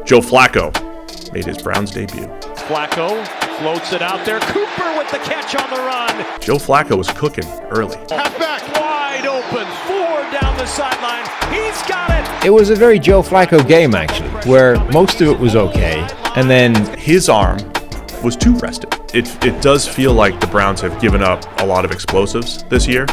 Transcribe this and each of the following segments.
Joe Flacco made his Browns debut. Flacco floats it out there. Cooper with the catch on the run. Joe Flacco was cooking early. Halfback wide open. Ford down the sideline. He's got it. It was a very Joe Flacco game, actually, where most of it was okay. And then his arm was too rested. It does feel like the Browns have given up a lot of explosives this year.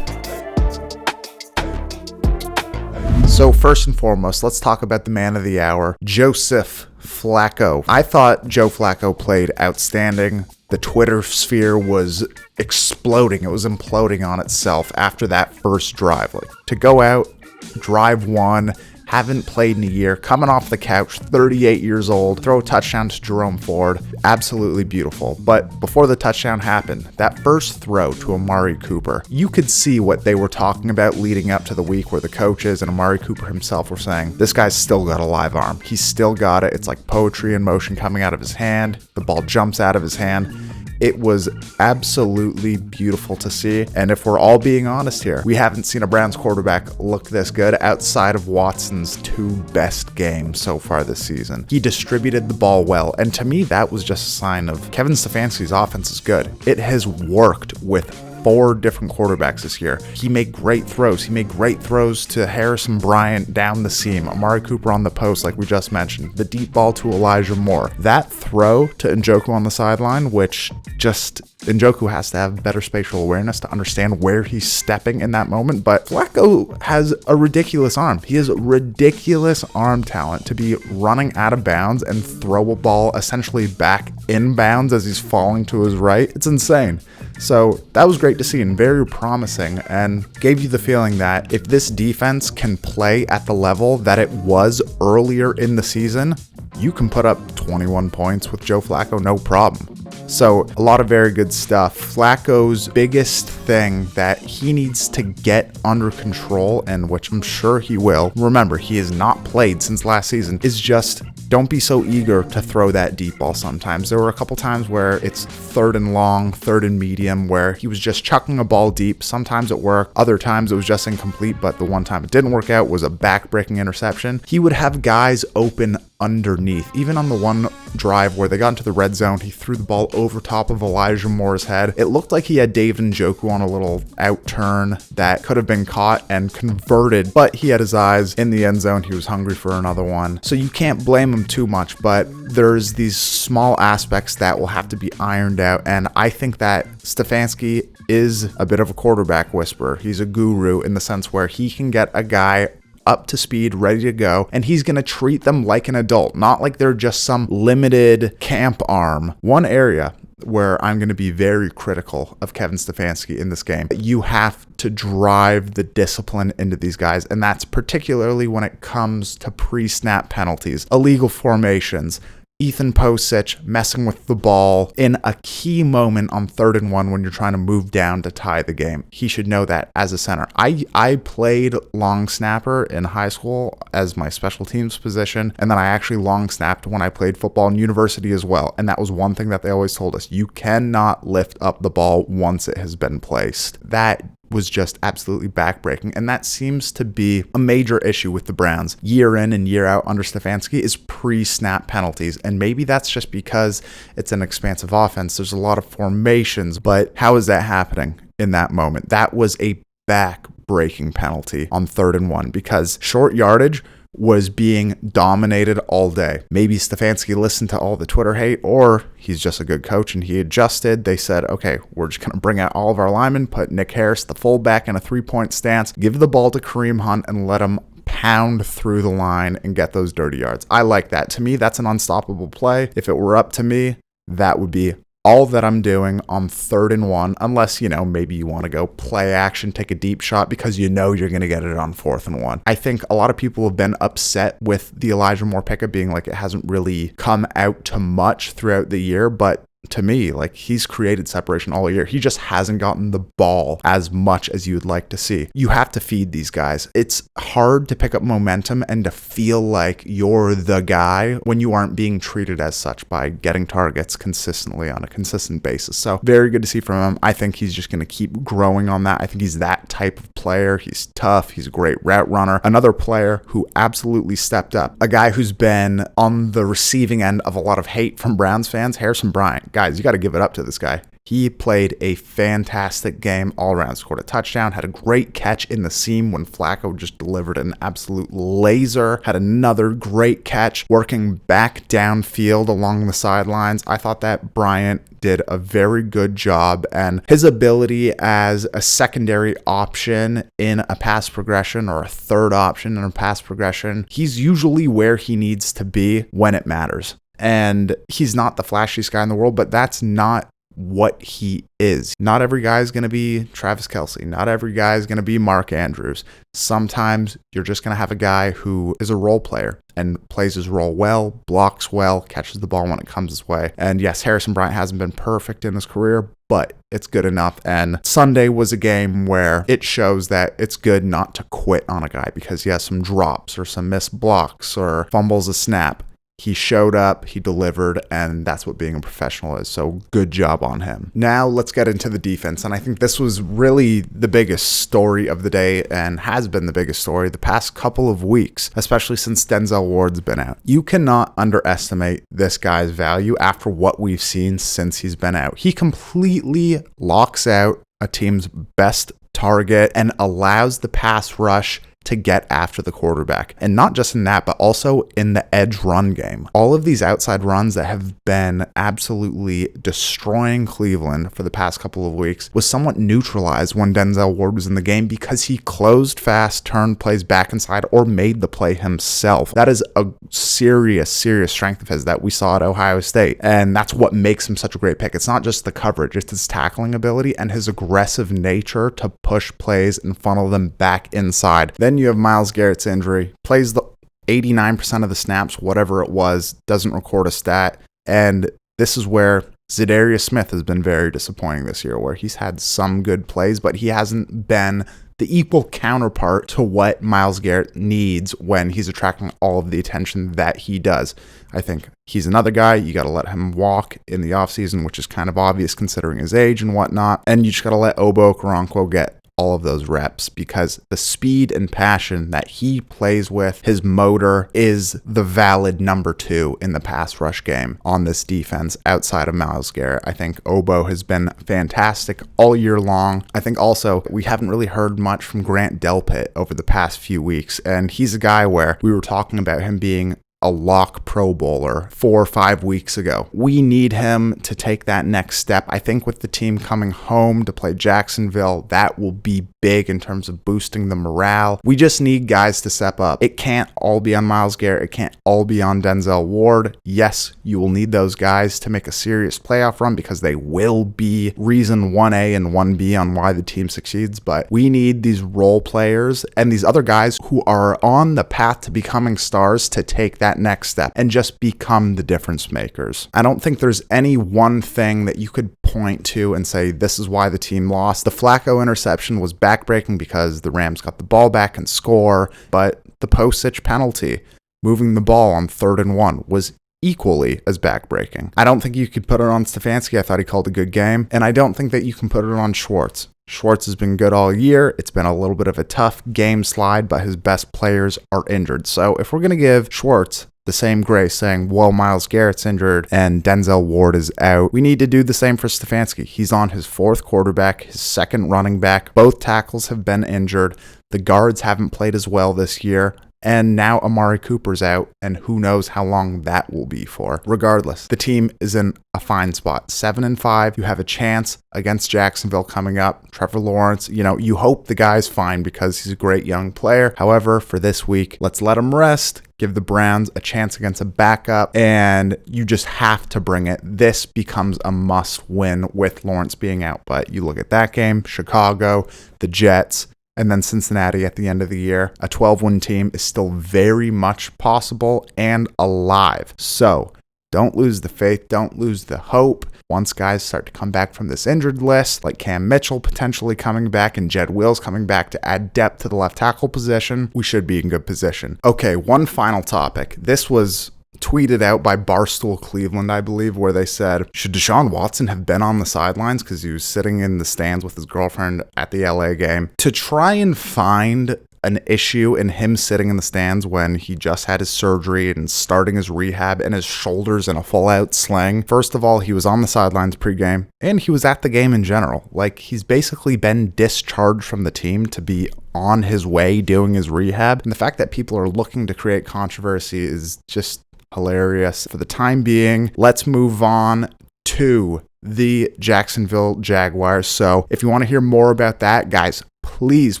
So first and foremost, let's talk about the man of the hour, Joseph Flacco. I thought Joe Flacco played outstanding. The Twitter sphere was exploding. It was imploding on itself after that first drive. Like, to go out, drive one, haven't played in a year, coming off the couch, 38 years old, throw a touchdown to Jerome Ford. Absolutely beautiful. But before the touchdown happened, that first throw to Amari Cooper, you could see what they were talking about leading up to the week, where the coaches and Amari Cooper himself were saying, this guy's still got a live arm. He's still got it. It's like poetry in motion coming out of his hand. The ball jumps out of his hand. It was absolutely beautiful to see. And if we're all being honest here, we haven't seen a Browns quarterback look this good outside of Watson's two best games so far this season. He distributed the ball well. And to me, that was just a sign of Kevin Stefanski's offense is good. It has worked with 4 different quarterbacks this year. He made great throws. He made great throws to Harrison Bryant down the seam, Amari Cooper on the post, like we just mentioned, the deep ball to Elijah Moore. That throw to Njoku on the sideline, which just Njoku has to have better spatial awareness to understand where he's stepping in that moment. But Flacco has a ridiculous arm. He has ridiculous arm talent to be running out of bounds and throw a ball essentially back inbounds as he's falling to his right. It's insane. So that was great to see and very promising, and gave you the feeling that if this defense can play at the level that it was earlier in the season, you can put up 21 points with Joe Flacco, no problem. So a lot of very good stuff. Flacco's biggest thing that he needs to get under control, and which I'm sure he will, remember, he has not played since last season, is just don't be so eager to throw that deep ball sometimes. There were a couple times where it's 3rd and long, 3rd and medium, where he was just chucking a ball deep. Sometimes it worked, other times it was just incomplete, but the one time it didn't work out was a back-breaking interception. He would have guys open underneath. Even on the one drive where they got into the red zone, he threw the ball over top of Elijah Moore's head. It looked like he had David Njoku on a little out turn that could have been caught and converted, but he had his eyes in the end zone. He was hungry for another one. So you can't blame him too much, but there's these small aspects that will have to be ironed out, and I think that Stefanski is a bit of a quarterback whisperer. He's a guru in the sense where he can get a guy up to speed, ready to go, and he's going to treat them like an adult, not like they're just some limited camp arm. One area where I'm going to be very critical of Kevin Stefanski in this game, you have to drive the discipline into these guys, and that's particularly when it comes to pre-snap penalties, illegal formations, Ethan Posich messing with the ball in a key moment on 3rd and 1 when you're trying to move down to tie the game. He should know that as a center. I played long snapper in high school as my special teams position, and then I actually long snapped when I played football in university as well. And that was one thing that they always told us. You cannot lift up the ball once it has been placed. That was just absolutely backbreaking, and that seems to be a major issue with the Browns year in and year out under Stefanski is pre-snap penalties. And maybe that's just because it's an expansive offense. There's a lot of formations, but how is that happening in that moment? That was a back-breaking penalty on 3rd and 1 because short yardage was being dominated all day. Maybe Stefanski listened to all the Twitter hate, or he's just a good coach and he adjusted. They said, okay, we're just going to bring out all of our linemen, put Nick Harris, the fullback, in a 3-point stance, give the ball to Kareem Hunt, and let him pound through the line and get those dirty yards. I like that. To me, that's an unstoppable play. If it were up to me, that would be all that I'm doing on 3rd and 1, unless, maybe you want to go play action, take a deep shot because you're going to get it on 4th and 1. I think a lot of people have been upset with the Elijah Moore pickup being like it hasn't really come out to much throughout the year, but to me, like, he's created separation all year. He just hasn't gotten the ball as much as you would like to see. You have to feed these guys. It's hard to pick up momentum and to feel like you're the guy when you aren't being treated as such by getting targets consistently on a consistent basis. So very good to see from him. I think he's just going to keep growing on that. I think he's that type of player. He's tough. He's a great route runner. Another player who absolutely stepped up. A guy who's been on the receiving end of a lot of hate from Browns fans, Harrison Bryant. Guys, you got to give it up to this guy. He played a fantastic game all around, scored a touchdown, had a great catch in the seam when Flacco just delivered an absolute laser, had another great catch working back downfield along the sidelines. I thought that Bryant did a very good job, and his ability as a secondary option in a pass progression or a third option in a pass progression, he's usually where he needs to be when it matters. And he's not the flashiest guy in the world, but that's not what he is. Not every guy is going to be Travis Kelce. Not every guy is going to be Mark Andrews. Sometimes you're just going to have a guy who is a role player and plays his role well, blocks well, catches the ball when it comes his way. And yes, Harrison Bryant hasn't been perfect in his career, but it's good enough. And Sunday was a game where it shows that it's good not to quit on a guy because he has some drops or some missed blocks or fumbles a snap. He showed up, he delivered, and that's what being a professional is. So good job on him. Now let's get into the defense. And I think this was really the biggest story of the day and has been the biggest story the past couple of weeks, especially since Denzel Ward's been out. You cannot underestimate this guy's value after what we've seen since he's been out. He completely locks out a team's best target and allows the pass rush to get after the quarterback. And not just in that, but also in the edge run game. All of these outside runs that have been absolutely destroying Cleveland for the past couple of weeks was somewhat neutralized when Denzel Ward was in the game because he closed fast, turned plays back inside, or made the play himself. That is a serious strength of his that we saw at Ohio State. And that's what makes him such a great pick. It's not just the coverage, it's his tackling ability and his aggressive nature to push plays and funnel them back inside. Then you have Myles Garrett's injury, plays the 89% of the snaps, whatever it was, doesn't record a stat. And this is where Zadarius Smith has been very disappointing this year, where he's had some good plays, but he hasn't been the equal counterpart to what Myles Garrett needs when he's attracting all of the attention that he does. I think he's another guy, you got to let him walk in the offseason, which is kind of obvious considering his age and whatnot. And you just got to let Obo Okoronkwo get all of those reps because the speed and passion that he plays with, his motor, is the valid number 2 in the pass rush game on this defense outside of Myles Garrett. I think Obo has been fantastic all year long. I think also we haven't really heard much from Grant Delpit over the past few weeks, and he's a guy where we were talking about him being a lock Pro Bowler 4 or 5 weeks ago. We need him to take that next step. I think with the team coming home to play Jacksonville, that will be big in terms of boosting the morale. We just need guys to step up. It can't all be on Myles Garrett. It can't all be on Denzel Ward. Yes, you will need those guys to make a serious playoff run because they will be reason 1A and 1B on why the team succeeds, but we need these role players and these other guys who are on the path to becoming stars to take that next step and just become the difference makers. I don't think there's any one thing that you could point to and say this is why the team lost. The Flacco interception was backbreaking because the Rams got the ball back and score, but the Posich penalty, moving the ball on 3rd and 1, was equally as backbreaking. I don't think you could put it on Stefanski. I thought he called a good game, and I don't think that you can put it on Schwartz. Schwartz has been good all year. It's been a little bit of a tough game slide, but his best players are injured. So if we're going to give Schwartz the same grace saying, well, Myles Garrett's injured and Denzel Ward is out, we need to do the same for Stefanski. He's on his 4th quarterback, his 2nd running back. Both tackles have been injured. The guards haven't played as well this year. And now Amari Cooper's out, and who knows how long that will be for. Regardless, the team is in a fine spot. 7-5. You have a chance against Jacksonville coming up. Trevor Lawrence, you hope the guy's fine because he's a great young player. However, for this week, let's let him rest. Give the Browns a chance against a backup, and you just have to bring it. This becomes a must win with Lawrence being out. But you look at that game, Chicago, the Jets, and then Cincinnati at the end of the year. A 12-win team is still very much possible and alive. So don't lose the faith, don't lose the hope. Once guys start to come back from this injured list, like Cam Mitchell potentially coming back and Jed Wills coming back to add depth to the left tackle position, we should be in good position. Okay, one final topic. This was tweeted out by Barstool Cleveland, I believe, where they said, should Deshaun Watson have been on the sidelines because he was sitting in the stands with his girlfriend at the LA game? To try and find an issue in him sitting in the stands when he just had his surgery and starting his rehab and his shoulders in a full-out sling. First of all, he was on the sidelines pregame, and he was at the game in general. Like, he's basically been discharged from the team to be on his way doing his rehab. And the fact that people are looking to create controversy is just hilarious. For the time being, let's move on to the Jacksonville Jaguars. So if you want to hear more about that, guys, please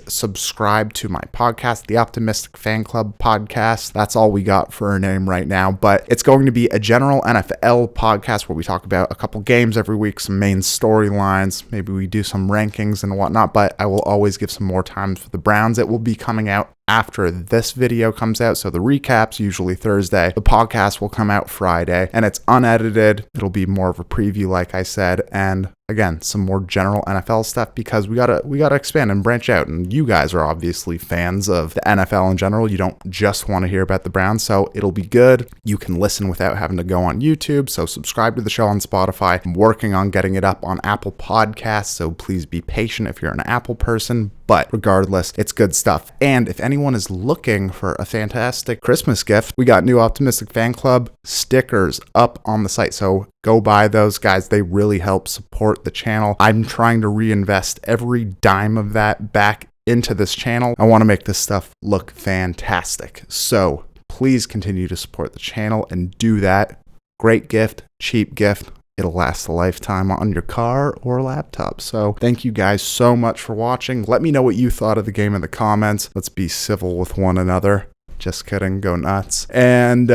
subscribe to my podcast, the Optimistic Fan Club podcast. That's all we got for a name right now, but it's going to be a general NFL podcast where we talk about a couple games every week, some main storylines, maybe we do some rankings and whatnot, but I will always give some more time for the Browns. It will be coming out after this video comes out, so the recap's usually Thursday. The podcast will come out Friday, and it's unedited. It'll be more of a preview, like I said, and again, some more general NFL stuff because we gotta expand and branch out. And you guys are obviously fans of the NFL in general. You don't just want to hear about the Browns, so it'll be good. You can listen without having to go on YouTube. So subscribe to the show on Spotify. I'm working on getting it up on Apple Podcasts, so please be patient if you're an Apple person. But regardless, it's good stuff. And if anyone is looking for a fantastic Christmas gift, we got new Optimistic Fan Club stickers up on the site. So go buy those, guys. They really help support the channel. I'm trying to reinvest every dime of that back into this channel. I want to make this stuff look fantastic. So please continue to support the channel and do that. Great gift, cheap gift. It'll last a lifetime on your car or laptop. So thank you guys so much for watching. Let me know what you thought of the game in the comments. Let's be civil with one another. Just kidding. Go nuts. And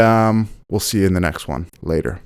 we'll see you in the next one. Later.